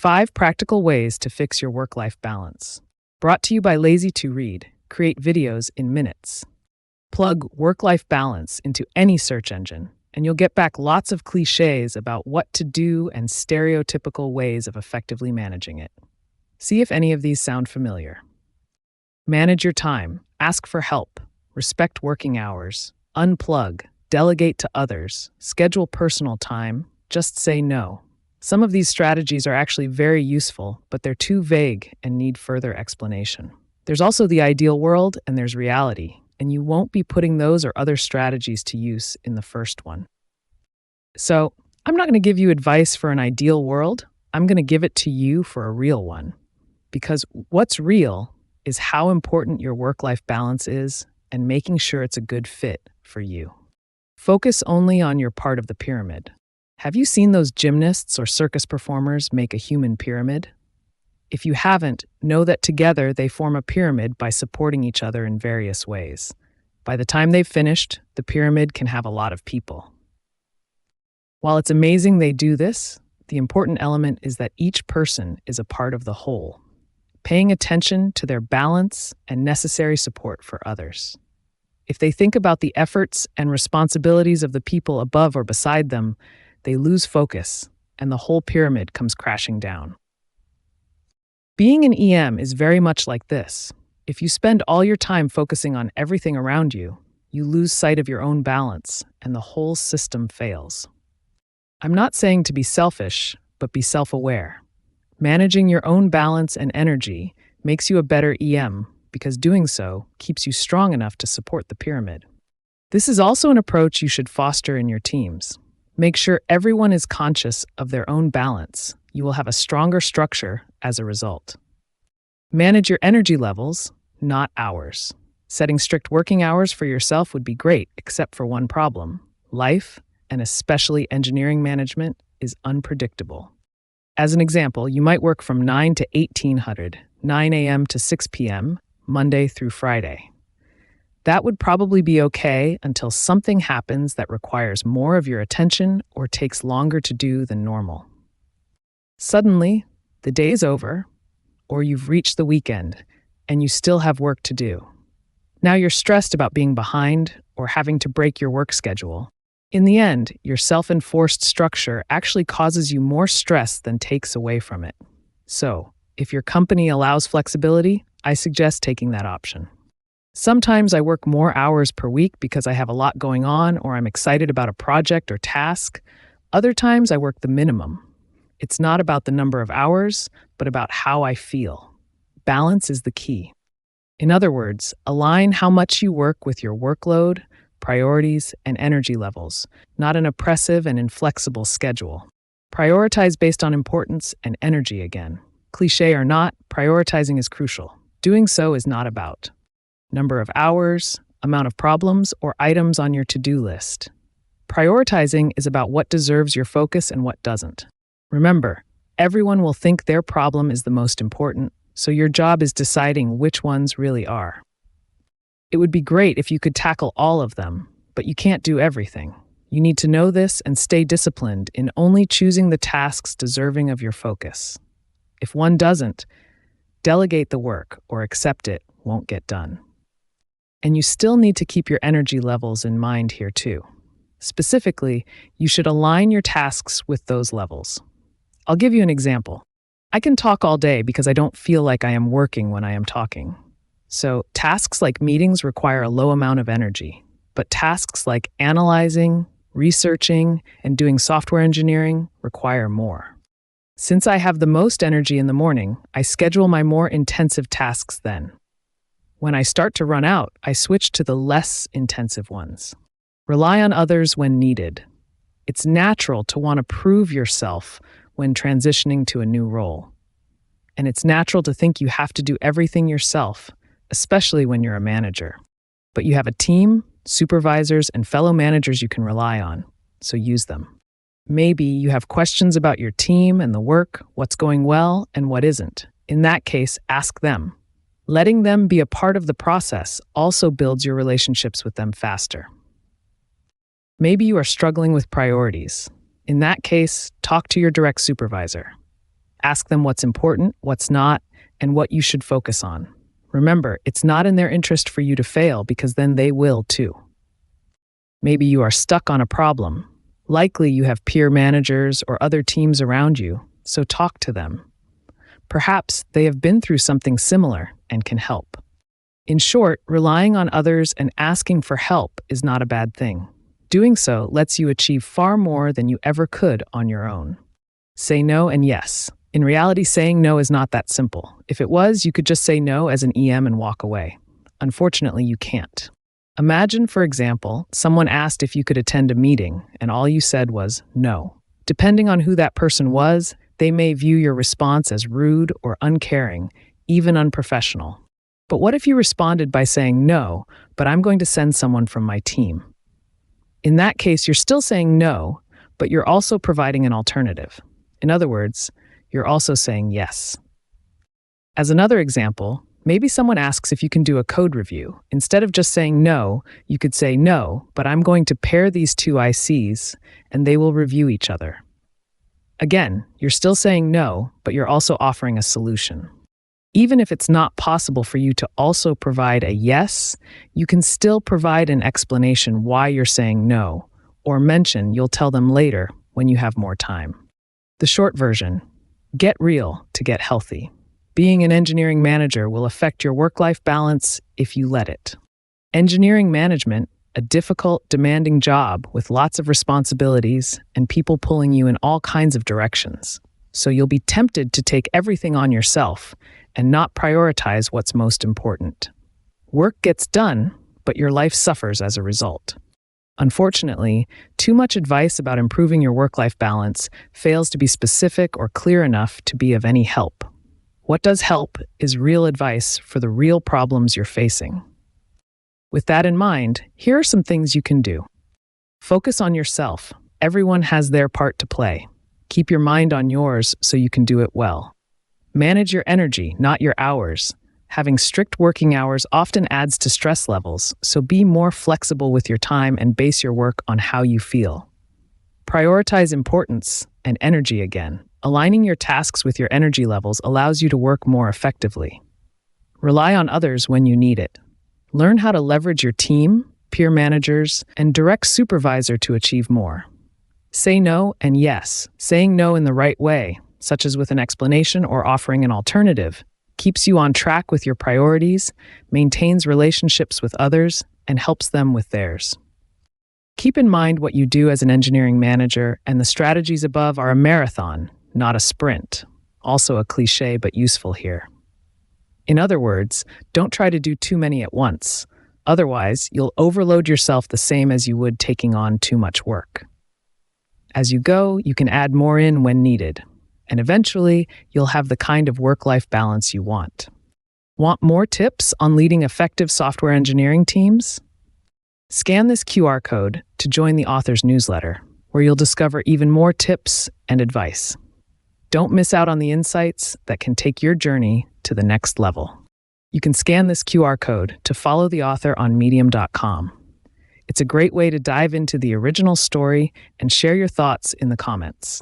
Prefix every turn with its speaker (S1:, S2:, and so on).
S1: 5 practical ways to fix your work-life balance. Brought to you by Lazy to Read. Create videos in minutes. Plug work-life balance into any search engine, and you'll get back lots of cliches about what to do and stereotypical ways of effectively managing it. See if any of these sound familiar. Manage your time. Ask for help. Respect working hours. Unplug. Delegate to others. Schedule personal time. Just say no. Some of these strategies are actually very useful, but they're too vague and need further explanation. There's also the ideal world and there's reality, and you won't be putting those or other strategies to use in the first one. So, I'm not going to give you advice for an ideal world. I'm going to give it to you for a real one. Because what's real is how important your work-life balance is and making sure it's a good fit for you. Focus only on your part of the pyramid. Have you seen those gymnasts or circus performers make a human pyramid? If you haven't, know that together they form a pyramid by supporting each other in various ways. By the time they've finished, the pyramid can have a lot of people. While it's amazing they do this, the important element is that each person is a part of the whole, paying attention to their balance and necessary support for others. If they think about the efforts and responsibilities of the people above or beside them, they lose focus, and the whole pyramid comes crashing down. Being an EM is very much like this. If you spend all your time focusing on everything around you, you lose sight of your own balance, and the whole system fails. I'm not saying to be selfish, but be self-aware. Managing your own balance and energy makes you a better EM, because doing so keeps you strong enough to support the pyramid. This is also an approach you should foster in your teams. Make sure everyone is conscious of their own balance. You will have a stronger structure as a result. Manage your energy levels, not hours. Setting strict working hours for yourself would be great, except for one problem. Life, and especially engineering management, is unpredictable. As an example, you might work from 9 to 1800, 9 a.m. to 6 p.m., Monday through Friday. That would probably be okay until something happens that requires more of your attention or takes longer to do than normal. Suddenly, the day is over, or you've reached the weekend, and you still have work to do. Now you're stressed about being behind or having to break your work schedule. In the end, your self-enforced structure actually causes you more stress than takes away from it. So, if your company allows flexibility, I suggest taking that option. Sometimes I work more hours per week because I have a lot going on or I'm excited about a project or task. Other times I work the minimum. It's not about the number of hours, but about how I feel. Balance is the key. In other words, align how much you work with your workload, priorities, and energy levels, not an oppressive and inflexible schedule. Prioritize based on importance and energy again. Cliché or not, prioritizing is crucial. Doing so is not about number of hours, amount of problems, or items on your to-do list. Prioritizing is about what deserves your focus and what doesn't. Remember, everyone will think their problem is the most important, so your job is deciding which ones really are. It would be great if you could tackle all of them, but you can't do everything. You need to know this and stay disciplined in only choosing the tasks deserving of your focus. If one doesn't, delegate the work or accept it won't get done. And you still need to keep your energy levels in mind here too. Specifically, you should align your tasks with those levels. I'll give you an example. I can talk all day because I don't feel like I am working when I am talking. So tasks like meetings require a low amount of energy, but tasks like analyzing, researching, and doing software engineering require more. Since I have the most energy in the morning, I schedule my more intensive tasks then. When I start to run out, I switch to the less intensive ones. Rely on others when needed. It's natural to want to prove yourself when transitioning to a new role. And it's natural to think you have to do everything yourself, especially when you're a manager. But you have a team, supervisors, and fellow managers you can rely on, so use them. Maybe you have questions about your team and the work, what's going well and what isn't. In that case, ask them. Letting them be a part of the process also builds your relationships with them faster. Maybe you are struggling with priorities. In that case, talk to your direct supervisor. Ask them what's important, what's not, and what you should focus on. Remember, it's not in their interest for you to fail because then they will too. Maybe you are stuck on a problem. Likely you have peer managers or other teams around you, so talk to them. Perhaps they have been through something similar and can help. In short, relying on others and asking for help is not a bad thing. Doing so lets you achieve far more than you ever could on your own. Say no and yes. In reality, saying no is not that simple. If it was, you could just say no as an EM and walk away. Unfortunately, you can't. Imagine, for example, someone asked if you could attend a meeting, and all you said was no. Depending on who that person was, they may view your response as rude or uncaring, even unprofessional. But what if you responded by saying no, but I'm going to send someone from my team? In that case, you're still saying no, but you're also providing an alternative. In other words, you're also saying yes. As another example, maybe someone asks if you can do a code review. Instead of just saying no, you could say no, but I'm going to pair these two ICs and they will review each other. Again, you're still saying no, but you're also offering a solution. Even if it's not possible for you to also provide a yes, you can still provide an explanation why you're saying no, or mention you'll tell them later when you have more time. The short version: get real to get healthy. Being an engineering manager will affect your work-life balance if you let it. Engineering management, a difficult, demanding job with lots of responsibilities and people pulling you in all kinds of directions. So you'll be tempted to take everything on yourself and not prioritize what's most important. Work gets done, but your life suffers as a result. Unfortunately, too much advice about improving your work-life balance fails to be specific or clear enough to be of any help. What does help is real advice for the real problems you're facing. With that in mind, here are some things you can do. Focus on yourself. Everyone has their part to play. Keep your mind on yours so you can do it well. Manage your energy, not your hours. Having strict working hours often adds to stress levels, so be more flexible with your time and base your work on how you feel. Prioritize importance and energy again. Aligning your tasks with your energy levels allows you to work more effectively. Rely on others when you need it. Learn how to leverage your team, peer managers, and direct supervisor to achieve more. Say no and yes. Saying no in the right way, such as with an explanation or offering an alternative, keeps you on track with your priorities, maintains relationships with others, and helps them with theirs. Keep in mind what you do as an engineering manager, and the strategies above are a marathon, not a sprint. Also a cliche, but useful here. In other words, don't try to do too many at once. Otherwise, you'll overload yourself the same as you would taking on too much work. As you go, you can add more in when needed, and eventually, you'll have the kind of work-life balance you want. Want more tips on leading effective software engineering teams? Scan this QR code to join the author's newsletter, where you'll discover even more tips and advice. Don't miss out on the insights that can take your journey to the next level. You can scan this QR code to follow the author on medium.com. It's a great way to dive into the original story and share your thoughts in the comments.